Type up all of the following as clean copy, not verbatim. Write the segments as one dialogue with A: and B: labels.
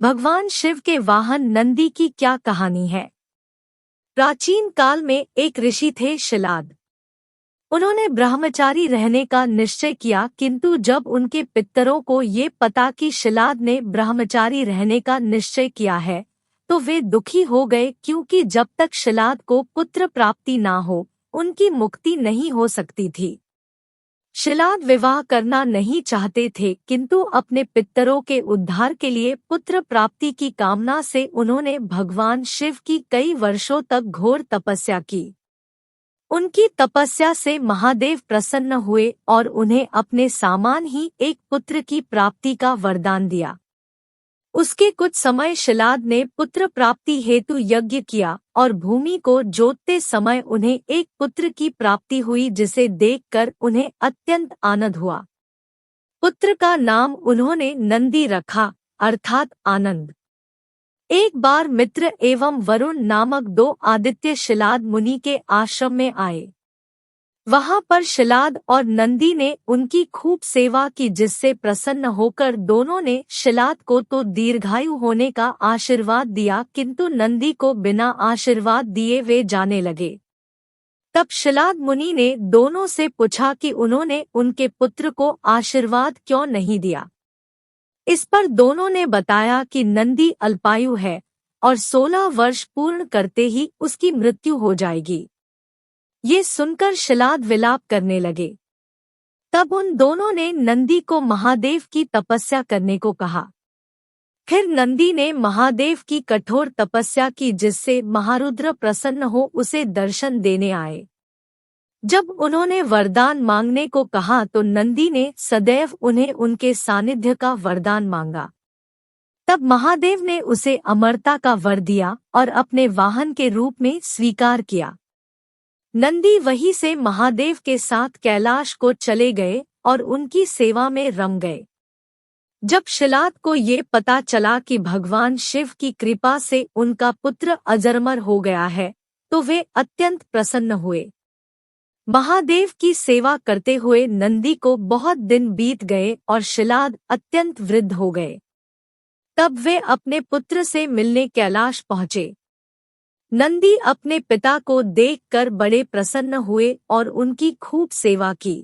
A: भगवान शिव के वाहन नंदी की क्या कहानी है। प्राचीन काल में एक ऋषि थे शिलाद। उन्होंने ब्रह्मचारी रहने का निश्चय किया, किंतु जब उनके पितरों को ये पता कि शिलाद ने ब्रह्मचारी रहने का निश्चय किया है तो वे दुखी हो गए, क्योंकि जब तक शिलाद को पुत्र प्राप्ति ना हो उनकी मुक्ति नहीं हो सकती थी। शिलाद विवाह करना नहीं चाहते थे, किंतु अपने पितरों के उद्धार के लिए पुत्र प्राप्ति की कामना से उन्होंने भगवान शिव की कई वर्षों तक घोर तपस्या की। उनकी तपस्या से महादेव प्रसन्न हुए और उन्हें अपने समान ही एक पुत्र की प्राप्ति का वरदान दिया। उसके कुछ समय शिलाद ने पुत्र प्राप्ति हेतु यज्ञ किया और भूमि को जोतते समय उन्हें एक पुत्र की प्राप्ति हुई, जिसे देखकर उन्हें अत्यंत आनंद हुआ। पुत्र का नाम उन्होंने नंदी रखा, अर्थात आनंद। एक बार मित्र एवं वरुण नामक दो आदित्य शिलाद मुनि के आश्रम में आए। वहां पर शिलाद और नंदी ने उनकी खूब सेवा की, जिससे प्रसन्न होकर दोनों ने शिलाद को तो दीर्घायु होने का आशीर्वाद दिया, किंतु नंदी को बिना आशीर्वाद दिए वे जाने लगे। तब शिलाद मुनि ने दोनों से पूछा कि उन्होंने उनके पुत्र को आशीर्वाद क्यों नहीं दिया। इस पर दोनों ने बताया कि नंदी अल्पायु है और 16 वर्ष पूर्ण करते ही उसकी मृत्यु हो जाएगी। ये सुनकर शिलाद विलाप करने लगे। तब उन दोनों ने नंदी को महादेव की तपस्या करने को कहा। फिर नंदी ने महादेव की कठोर तपस्या की, जिससे महारुद्र प्रसन्न हो उसे दर्शन देने आए। जब उन्होंने वरदान मांगने को कहा तो नंदी ने सदैव उन्हें उनके सानिध्य का वरदान मांगा। तब महादेव ने उसे अमरता का वर दिया और अपने वाहन के रूप में स्वीकार किया। नंदी वहीं से महादेव के साथ कैलाश को चले गए और उनकी सेवा में रम गए। जब शिलाद को ये पता चला कि भगवान शिव की कृपा से उनका पुत्र अजरमर हो गया है तो वे अत्यंत प्रसन्न हुए। महादेव की सेवा करते हुए नंदी को बहुत दिन बीत गए और शिलाद अत्यंत वृद्ध हो गए। तब वे अपने पुत्र से मिलने कैलाश पहुँचे। नंदी अपने पिता को देखकर बड़े प्रसन्न हुए और उनकी खूब सेवा की।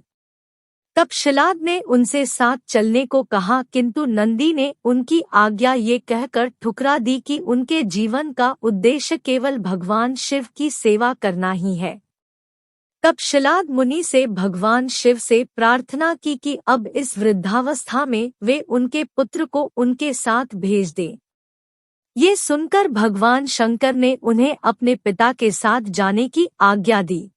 A: तब शिलाद ने उनसे साथ चलने को कहा, किंतु नंदी ने उनकी आज्ञा ये कहकर ठुकरा दी कि उनके जीवन का उद्देश्य केवल भगवान शिव की सेवा करना ही है। तब शिलाद मुनि से भगवान शिव से प्रार्थना की कि अब इस वृद्धावस्था में वे उनके पुत्र को उनके साथ भेज दें। ये सुनकर भगवान शंकर ने उन्हें अपने पिता के साथ जाने की आज्ञा दी।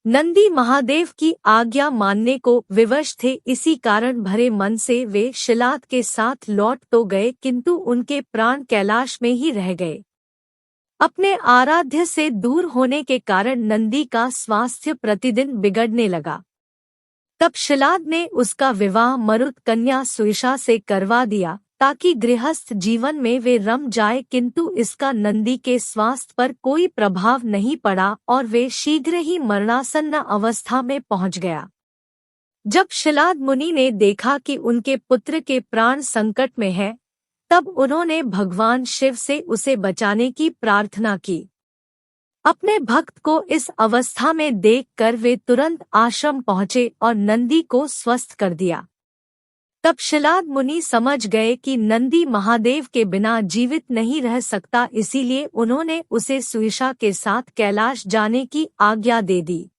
A: नंदी महादेव की आज्ञा मानने को विवश थे, इसी कारण भरे मन से वे शिलाद के साथ लौट तो गए, किंतु उनके प्राण कैलाश में ही रह गए। अपने आराध्य से दूर होने के कारण नंदी का स्वास्थ्य प्रतिदिन बिगड़ने लगा। तब शिलाद ने उसका विवाह मरुत कन्या सुईषा से करवा दिया ताकि गृहस्थ जीवन में वे रम जाए, किंतु इसका नंदी के स्वास्थ्य पर कोई प्रभाव नहीं पड़ा और वे शीघ्र ही मरणासन्न अवस्था में पहुंच गया। जब शिलाद मुनि ने देखा कि उनके पुत्र के प्राण संकट में हैं, तब उन्होंने भगवान शिव से उसे बचाने की प्रार्थना की। अपने भक्त को इस अवस्था में देखकर वे तुरंत आश्रम पहुंचे और नंदी को स्वस्थ कर दिया। तब शिलाद मुनि समझ गए कि नंदी महादेव के बिना जीवित नहीं रह सकता, इसीलिए उन्होंने उसे सुईषा के साथ कैलाश जाने की आज्ञा दे दी।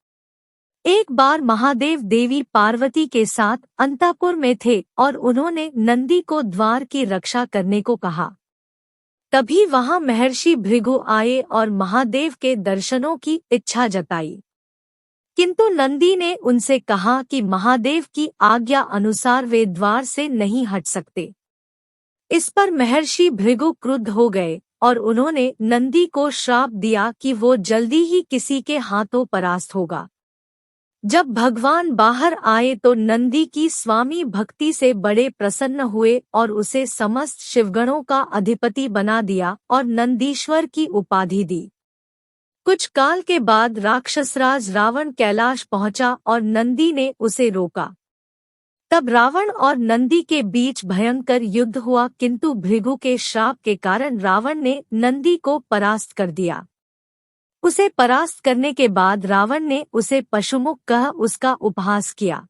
A: एक बार महादेव देवी पार्वती के साथ अंतःपुर में थे और उन्होंने नंदी को द्वार की रक्षा करने को कहा। तभी वहां महर्षि भृगु आए और महादेव के दर्शनों की इच्छा जताई, किंतु नंदी ने उनसे कहा कि महादेव की आज्ञा अनुसार वे द्वार से नहीं हट सकते। इस पर महर्षि भृगु क्रुद्ध हो गए और उन्होंने नंदी को श्राप दिया कि वो जल्दी ही किसी के हाथों परास्त होगा। जब भगवान बाहर आए तो नंदी की स्वामी भक्ति से बड़े प्रसन्न हुए और उसे समस्त शिवगणों का अधिपति बना दिया और नंदीश्वर की उपाधि दी। कुछ काल के बाद राक्षसराज रावण कैलाश पहुंचा और नंदी ने उसे रोका। तब रावण और नंदी के बीच भयंकर युद्ध हुआ, किंतु भृगु के श्राप के कारण रावण ने नंदी को परास्त कर दिया। उसे परास्त करने के बाद रावण ने उसे पशुमुख कह उसका उपहास किया।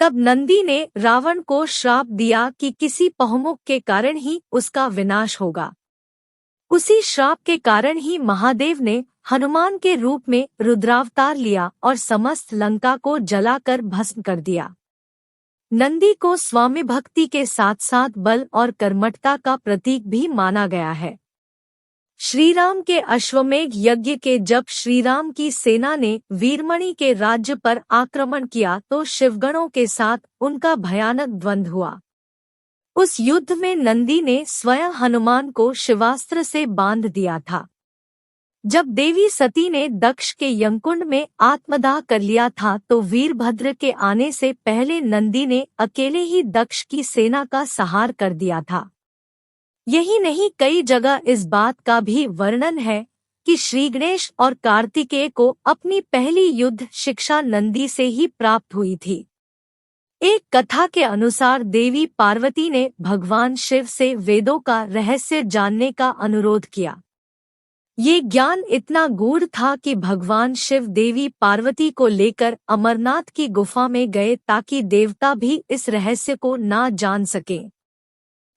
A: तब नंदी ने रावण को श्राप दिया कि किसी पहुमुख के कारण ही उसका विनाश होगा। उसी श्राप के कारण ही महादेव ने हनुमान के रूप में रुद्रावतार लिया और समस्त लंका को जलाकर भस्म कर दिया। नंदी को स्वामी भक्ति के साथ साथ बल और कर्मठता का प्रतीक भी माना गया है। श्रीराम के अश्वमेध यज्ञ के जब श्रीराम की सेना ने वीरमणि के राज्य पर आक्रमण किया तो शिवगणों के साथ उनका भयानक द्वंद्व हुआ। उस युद्ध में नंदी ने स्वयं हनुमान को शिवास्त्र से बांध दिया था। जब देवी सती ने दक्ष के यमकुंड में आत्मदाह कर लिया था तो वीरभद्र के आने से पहले नंदी ने अकेले ही दक्ष की सेना का संहार कर दिया था। यही नहीं, कई जगह इस बात का भी वर्णन है कि श्री गणेश और कार्तिकेय को अपनी पहली युद्ध शिक्षा नंदी से ही प्राप्त हुई थी। एक कथा के अनुसार देवी पार्वती ने भगवान शिव से वेदों का रहस्य जानने का अनुरोध किया। ये ज्ञान इतना गूढ़ था कि भगवान शिव देवी पार्वती को लेकर अमरनाथ की गुफा में गए ताकि देवता भी इस रहस्य को ना जान सके।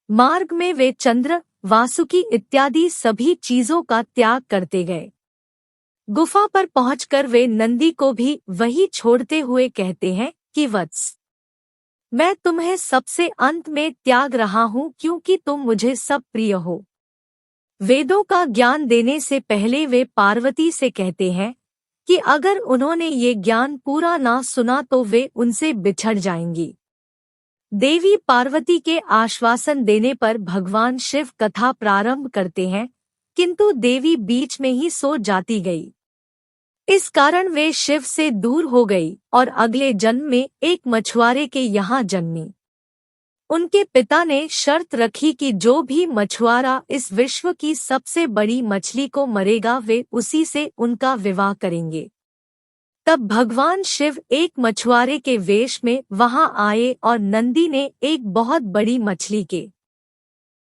A: मार्ग में वे चंद्र, वासुकी इत्यादि सभी चीजों का त्याग करते गए। गुफा पर पहुंचकर वे नंदी को भी वही छोड़ते हुए कहते हैं कि वत्स, मैं तुम्हें सबसे अंत में त्याग रहा हूं क्योंकि तुम मुझे सब प्रिय हो। वेदों का ज्ञान देने से पहले वे पार्वती से कहते हैं कि अगर उन्होंने ये ज्ञान पूरा ना सुना तो वे उनसे बिछड़ जाएंगी। देवी पार्वती के आश्वासन देने पर भगवान शिव कथा प्रारंभ करते हैं, किंतु देवी बीच में ही सो जाती गई। इस कारण वे शिव से दूर हो गई और अगले जन्म में एक मछुआरे के यहाँ जन्मी। उनके पिता ने शर्त रखी कि जो भी मछुआरा इस विश्व की सबसे बड़ी मछली को मरेगा वे उसी से उनका विवाह करेंगे। तब भगवान शिव एक मछुआरे के वेश में वहां आए और नंदी ने एक बहुत बड़ी मछली के